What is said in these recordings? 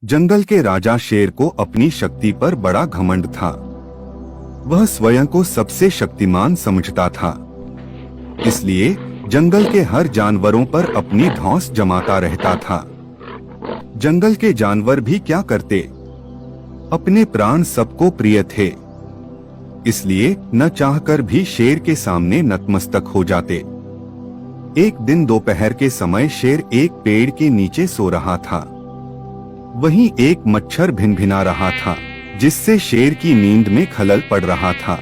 जंगल के राजा शेर को अपनी शक्ति पर बड़ा घमंड था। वह स्वयं को सबसे शक्तिमान समझता था, इसलिए जंगल के हर जानवरों पर अपनी धौंस जमाता रहता था। जंगल के जानवर भी क्या करते, अपने प्राण सबको प्रिय थे, इसलिए न चाहकर भी शेर के सामने नतमस्तक हो जाते। एक दिन दोपहर के समय शेर एक पेड़ के नीचे सो रहा था। वहीं एक मच्छर भिनभिना रहा था, जिससे शेर की नींद में खलल पड़ रहा था।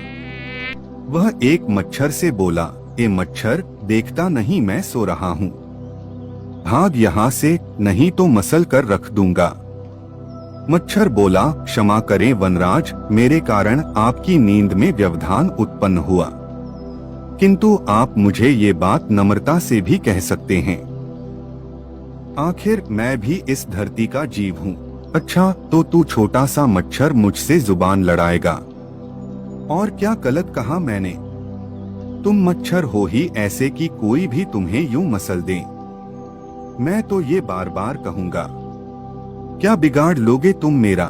वह एक मच्छर से बोला, ए मच्छर, देखता नहीं मैं सो रहा हूँ, भाग यहाँ से, नहीं तो मसल कर रख दूंगा। मच्छर बोला, क्षमा करें वनराज, मेरे कारण आपकी नींद में व्यवधान उत्पन्न हुआ, किंतु आप मुझे ये बात नम्रता से भी कह सकते हैं। आखिर मैं भी इस धरती का जीव हूँ। अच्छा, तो तू छोटा सा मच्छर मुझसे जुबान लड़ाएगा? और क्या गलत कहा मैंने? तुम मच्छर हो ही ऐसे कि कोई भी तुम्हें यूं मसल दे। मैं तो ये बार बार कहूंगा, क्या बिगाड़ लोगे तुम मेरा?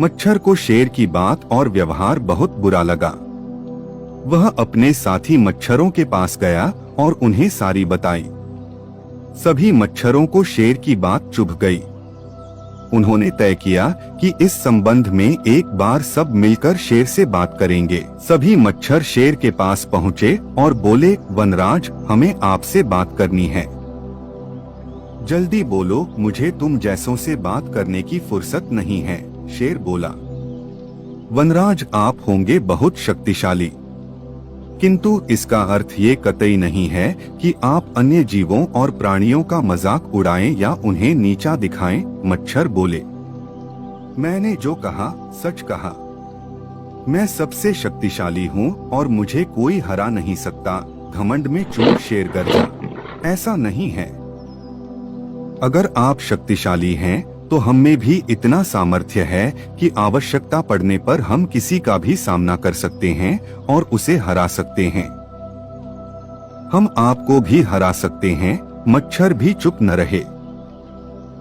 मच्छर को शेर की बात और व्यवहार बहुत बुरा लगा। वह अपने साथी मच्छरों के पास गया और उन्हें सारी बताई। सभी मच्छरों को शेर की बात चुभ गई। उन्होंने तय किया कि इस संबंध में एक बार सब मिलकर शेर से बात करेंगे। सभी मच्छर शेर के पास पहुँचे और बोले, वनराज, हमें आपसे बात करनी है, जल्दी बोलो, मुझे तुम जैसों से बात करने की फुर्सत नहीं है। शेर बोला, वनराज, आप होंगे बहुत शक्तिशाली, किंतु इसका अर्थ ये कतई नहीं है कि आप अन्य जीवों और प्राणियों का मजाक उड़ाएं या उन्हें नीचा दिखाएं। मच्छर बोले, मैंने जो कहा सच कहा। मैं सबसे शक्तिशाली हूँ और मुझे कोई हरा नहीं सकता। घमंड में चूर शेर गरजा। ऐसा नहीं है। अगर आप शक्तिशाली हैं, तो हम में भी इतना सामर्थ्य है कि आवश्यकता पड़ने पर हम किसी का भी सामना कर सकते हैं और उसे हरा सकते हैं। हम आपको भी हरा सकते हैं। मच्छर भी चुप न रहे।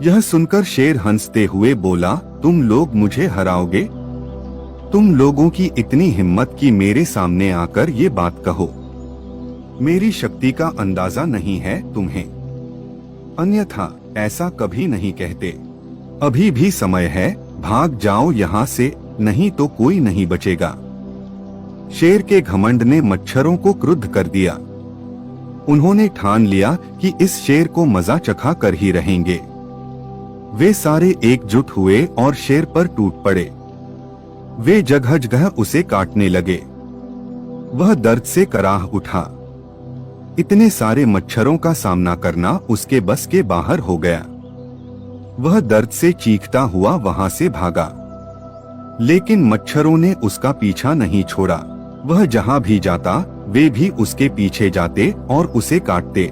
यह सुनकर शेर हंसते हुए बोला, तुम लोग मुझे हराओगे? तुम लोगों की इतनी हिम्मत कि मेरे सामने आकर ये बात कहो। मेरी शक्ति का अंदाजा नहीं है तुम्हें, अन्यथा ऐसा कभी नहीं कहते। अभी भी समय है, भाग जाओ यहाँ से, नहीं तो कोई नहीं बचेगा। शेर के घमंड ने मच्छरों को क्रुद्ध कर दिया। उन्होंने ठान लिया कि इस शेर को मजा चखा कर ही रहेंगे। वे सारे एकजुट हुए और शेर पर टूट पड़े। वे जगह जगह उसे काटने लगे। वह दर्द से कराह उठा। इतने सारे मच्छरों का सामना करना उसके बस के बाहर हो गया। वह दर्द से चीखता हुआ वहां से भागा, लेकिन मच्छरों ने उसका पीछा नहीं छोड़ा। वह जहां भी जाता, वे भी उसके पीछे जाते और उसे काटते।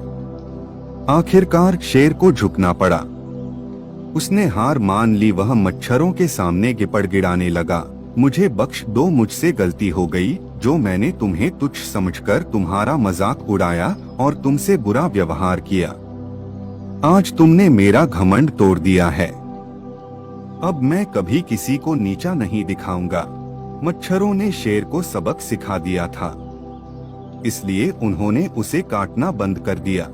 आखिरकार शेर को झुकना पड़ा। उसने हार मान ली। वह मच्छरों के सामने गिड़गिड़ाने लगा, मुझे बख्श दो, मुझसे गलती हो गई, जो मैंने तुम्हें तुच्छ समझकर तुम्हारा मजाक उड़ाया और तुमसे बुरा व्यवहार किया। आज तुमने मेरा घमंड तोड़ दिया है। अब मैं कभी किसी को नीचा नहीं दिखाऊंगा। मच्छरों ने शेर को सबक सिखा दिया था, इसलिए उन्होंने उसे काटना बंद कर दिया।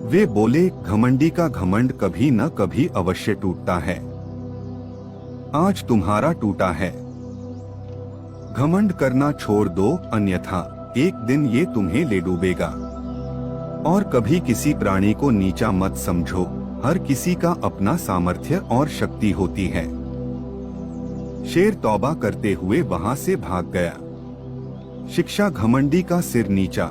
वे बोले, घमंडी का घमंड कभी न कभी अवश्य टूटता है। आज तुम्हारा टूटा है। घमंड करना छोड़ दो, अन्यथा एक दिन ये तुम्हें ले डूबेगा। और कभी किसी प्राणी को नीचा मत समझो। हर किसी का अपना सामर्थ्य और शक्ति होती है। शेर तौबा करते हुए वहां से भाग गया। शिक्षा घमंडी का सिर नीचा।